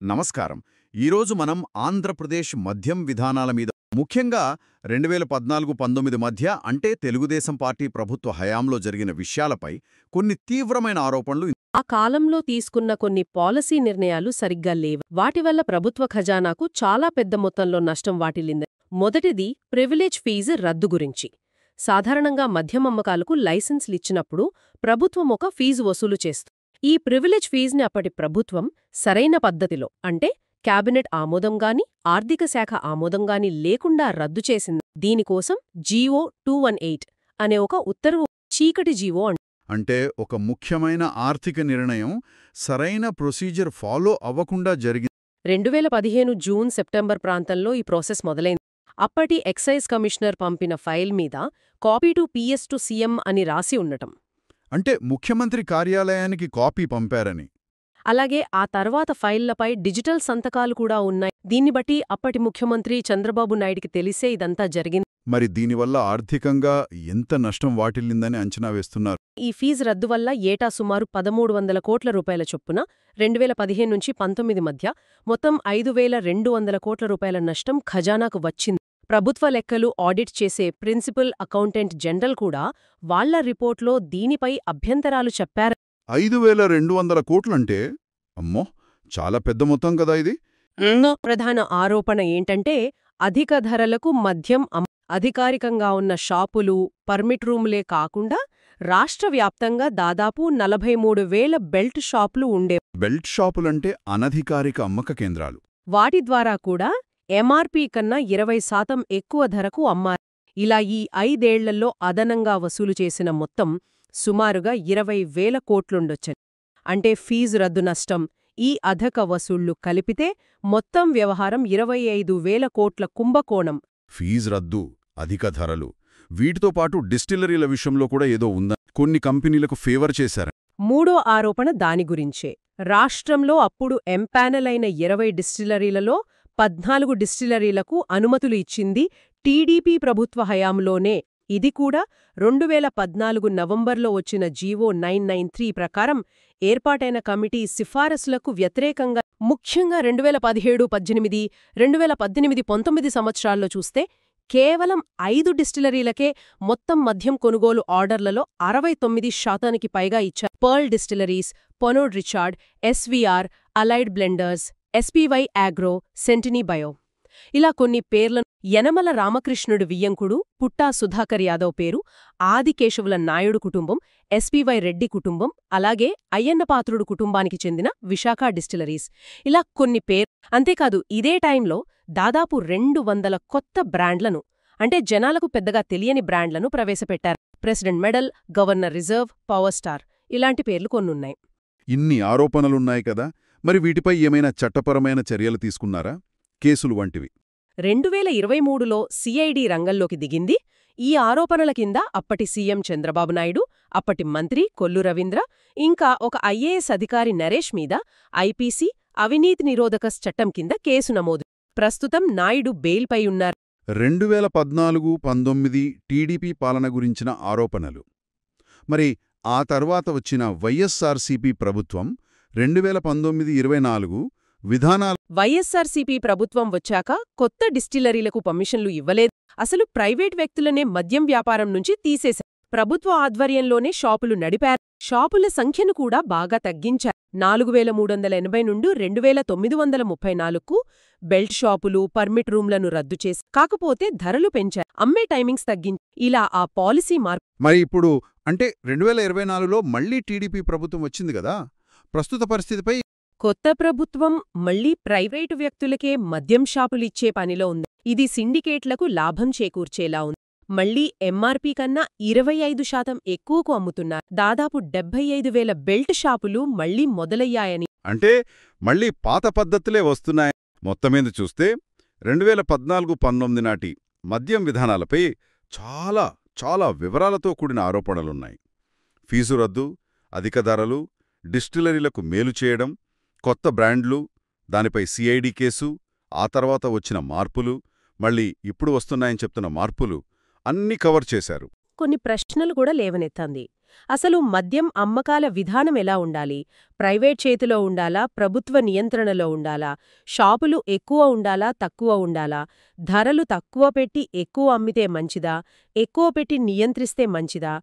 నమస్కారం. ఈరోజు మనం ఆంధ్రప్రదేశ్ మద్యం విధానాల మీద, ముఖ్యంగా 2014-19 మధ్య అంటే తెలుగుదేశం పార్టీ ప్రభుత్వ హయాంలో జరిగిన విషయాలపై కొన్ని తీవ్రమైన ఆరోపణలు. ఆ కాలంలో తీసుకున్న కొన్ని పాలసీ నిర్ణయాలు సరిగ్గా లేవు. వాటి వల్ల ప్రభుత్వ ఖజానాకు చాలా పెద్ద మొత్తంలో నష్టం వాటిల్లింది. మొదటిది ప్రివిలేజ్ ఫీజు రద్దు గురించి. సాధారణంగా మద్యం అమ్మకాలకు లైసెన్స్లిచ్చినప్పుడు ప్రభుత్వం ఒక ఫీజు వసూలు చేస్తుంది. ఈ ప్రివిలేజ్ ఫీజుని అప్పటి ప్రభుత్వం సరైన పద్ధతిలో, అంటే క్యాబినెట్ ఆమోదంగాని ఆర్థిక శాఖ ఆమోదంగాని లేకుండా రద్దు చేసింది. దీనికోసం జీవో 218 అనే ఒక ఉత్తర్వు, చీకటి జీవో అంటే ఒక ముఖ్యమైన ఆర్థిక నిర్ణయం సరైన ప్రొసీజర్ ఫాలో అవ్వకుండా జరిగింది. 2015 జూన్ సెప్టెంబర్ ప్రాంతంలో ఈ ప్రాసెస్ మొదలైంది. అప్పటి ఎక్సైజ్ కమిషనర్ పంపిన ఫైల్ మీద copy to PS to CM అని రాసి ఉండటం. అంటే ముఖ్యమంత్రి కార్యాలయానికి కాపీ పంపారని. అలాగే ఆ తర్వాత ఫైళ్లపై డిజిటల్ సంతకాలు కూడా ఉన్నాయి. దీన్ని బట్టి అప్పటి ముఖ్యమంత్రి చంద్రబాబు నాయుడికి తెలిసే ఇదంతా జరిగింది. మరి దీనివల్ల ఆర్థికంగా ఎంత నష్టం వాటిల్లిందని అంచనా వేస్తున్నారు? ఈ ఫీజు రద్దు వల్ల ఏటా సుమారు 1,300 కోట్ల రూపాయల చొప్పున 2015 నుంచి 19 మధ్య మొత్తం 5,200 కోట్ల రూపాయల నష్టం ఖజానాకు వచ్చింది. ప్రభుత్వ లెక్కలు ఆడిట్ చేసే ప్రిన్సిపల్ అకౌంటెంట్ జనరల్ కూడా వాళ్ల రిపోర్ట్లో దీనిపై అభ్యంతరాలు చెప్పారు. 5,200 కోట్లంటే అమ్మో, చాలా పెద్ద మొత్తం కదా ఇది. ప్రధాన ఆరోపణ ఏంటంటే అధిక ధరలకు మద్యం అధికారికంగా ఉన్న షాపులు, పర్మిట్ రూములే కాకుండా రాష్ట్ర వ్యాప్తంగా దాదాపు 43,000 బెల్ట్ షాపులు ఉండే. బెల్ట్ షాపులంటే అనధికారిక అమ్మక కేంద్రాలు. వాటి ద్వారా కూడా MRP కన్నా 20% ఎక్కువ ధరకు అమ్మారు. ఇలా ఈ 5 ఏళ్లలో అదనంగా వసూలు చేసిన మొత్తం సుమారుగా 20,000 కోట్లుండొచ్చని. అంటే ఫీజు రద్దు నష్టం, ఈ అధిక వసూళ్లు కలిపితే మొత్తం వ్యవహారం 25,000 కోట్ల కుంభకోణం. ఫీజు రద్దు, అధిక ధరలు, వీటితో పాటు డిస్టిలరీల విషయంలో కూడా ఏదో ఉందా? కొన్ని కంపెనీలకు ఫేవర్ చేశారు. మూడో ఆరోపణ దాని గురించే. రాష్ట్రంలో అప్పుడు ఎంపానెల్ అయిన 20 డిస్టిలరీలలో 14 డిస్టిలరీలకు అనుమతులు ఇచ్చింది టీడీపీ ప్రభుత్వ హయాంలోనే. ఇది కూడా 2014 నవంబర్లో వచ్చిన జీవో 993 ప్రకారం ఏర్పాటైన కమిటీ సిఫారసులకు వ్యతిరేకంగా. ముఖ్యంగా 2017-18, 2018-19 సంవత్సరాల్లో చూస్తే కేవలం 5 డిస్టిలరీలకే మొత్తం మద్యం కొనుగోలు ఆర్డర్లలో 69% పైగా ఇచ్చారు. Pearl Distilleries, Pernod Ricard, SVR, Allied Blenders, SPY Agro, Sentini Bio, ఇలా కొన్ని పేర్లను. యనమల రామకృష్ణుడు వియ్యంకుడు, పుట్టా సుధాకర్ యాదవ్ పేరు, ఆదికేశవుల నాయుడు కుటుంబం, SPY రెడ్డి కుటుంబం, అలాగే అయ్యన్నపాత్రుడు కుటుంబానికి చెందిన విశాఖ డిస్టిలరీస్, ఇలా కొన్ని పేరు. అంతేకాదు ఇదే టైంలో దాదాపు 200 కొత్త బ్రాండ్లను, అంటే జనాలకు పెద్దగా తెలియని బ్రాండ్లను ప్రవేశపెట్టారు. President medal, governor reserve, power star, ఇలాంటి పేర్లు కొన్నున్నాయి. ఇన్ని ఆరోపణలున్నాయి కదా, మరి వీటిపై ఏమైనా చట్టపరమైన చర్యలు తీసుకున్నారా? కేసులు వంటివి. 2023లో CID రంగంలోకి దిగింది. ఈ ఆరోపణల కింద అప్పటి సీఎం చంద్రబాబు నాయుడు, అప్పటి మంత్రి కొల్లు రవీంద్ర, ఇంకా ఒక IAS అధికారి నరేష్ మీద IPC అవినీతి నిరోధక చట్టం కింద కేసు నమోదు. ప్రస్తుతం నాయుడు బెయిల్పై ఉన్నారు. 2014-19 టీడీపీ పాలన గురించిన ఆరోపణలు. మరి ఆ తర్వాత వచ్చిన వైఎస్ఆర్సీపీ ప్రభుత్వం 2019-24 విధానాలు. వైఎస్ఆర్సీపీ ప్రభుత్వం వచ్చాక కొత్త డిస్టిలరీలకు పర్మిషన్లు ఇవ్వలేదు. అసలు ప్రైవేట్ వ్యక్తులనే మద్యం వ్యాపారం నుంచి తీసేశారు. ప్రభుత్వ ఆధ్వర్యంలోనే షాపులు నడిపారు. షాపుల సంఖ్యను కూడా బాగా తగ్గించారు. 4,380 నుండి 2,934కు బెల్ట్ షాపులు, పర్మిట్ రూమ్లను రద్దు చేసి, కాకపోతే ధరలు పెంచారు, అమ్మే టైమింగ్స్ తగ్గించారు. ఇలా ఆ పాలసీ మార్పు. మరి ఇప్పుడు అంటే 2024లో మళ్లీ టీడీపీ ప్రభుత్వం వచ్చింది కదా, ప్రస్తుత పరిస్థితిపై. కొత్త ప్రభుత్వం మళ్లీ ప్రైవేటు వ్యక్తులకే మద్యం షాపులిచ్చే పనిలో ఉంది. ఇది సిండికేట్లకు లాభం చేకూర్చేలా ఉంది. మళ్లీ MRP కన్నా 25% ఎక్కువకు అమ్ముతున్నారు. దాదాపు 75,000 బెల్ట్ షాపులు మళ్లీ మొదలయ్యాయని. అంటే మళ్లీ పాత పద్ధతులే వస్తున్నాయి. మొత్తమీద చూస్తే 2014-19 నాటి మద్యం విధానాలపై చాలా వివరాలతో కూడిన ఆరోపణలున్నాయి. ఫీజు రద్దు, అధిక ధరలు, డిస్టిలరీలకు మేలు చేయడం, కొత్త బ్రాండ్లు, దానిపై CID కేసు, ఆ తర్వాత వచ్చిన మార్పులు, మళ్ళీ ఇప్పుడు వస్తున్నాయని చెప్తున్న మార్పులు అన్నీ కవర్ చేశారు. కొన్ని ప్రశ్నలు కూడా లేవనెత్తాంది. అసలు మద్యం అమ్మకాల విధానం ఎలా ఉండాలి? ప్రైవేట్ చేతిలో ఉండాలా? ప్రభుత్వ నియంత్రణలో ఉండాలా? షాపులు ఎక్కువ ఉండాలా? తక్కువ ఉండాలా? ధరలు తక్కువ పెట్టి ఎక్కువ అమ్మితే మంచిదా? ఎక్కువ పెట్టి నియంత్రిస్తే మంచిదా?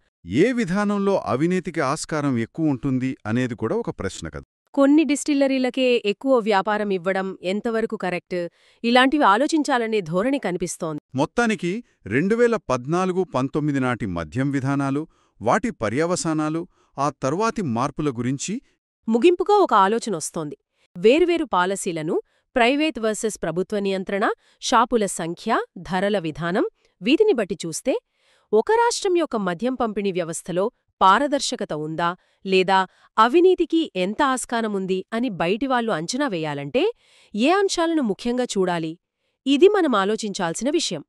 ఏ విధానంలో అవినీతికి ఆస్కారం ఎక్కువ ఉంటుంది అనేది కూడా ఒక ప్రశ్న కదా. కొన్ని డిస్టిల్లరీలకే ఎక్కువ వ్యాపారం ఇవ్వడం ఎంతవరకు కరెక్ట్? ఇలాంటివి ఆలోచించాలనే ధోరణి కనిపిస్తోంది. మొత్తానికి 2014-19 నాటి మద్యం విధానాలు, వాటి పర్యవసానాలు, ఆ తరువాతి మార్పుల గురించి ముగింపుగా ఒక ఆలోచనొస్తోంది. వేర్వేరు పాలసీలను, ప్రైవేట్ వర్సెస్ ప్రభుత్వ నియంత్రణ, షాపుల సంఖ్య, ధరల విధానం, వీటిని బట్టి చూస్తే ఒక రాష్ట్రం యొక్క మద్యం పంపిణీ వ్యవస్థలో పారదర్శకత ఉందా లేదా అవినీతికి ఎంత ఆస్కారముంది అని బయటివాళ్లు అంచనా వేయాలంటే ఏ అంశాలను ముఖ్యంగా చూడాలి? ఇది మనం ఆలోచించాల్సిన విషయం.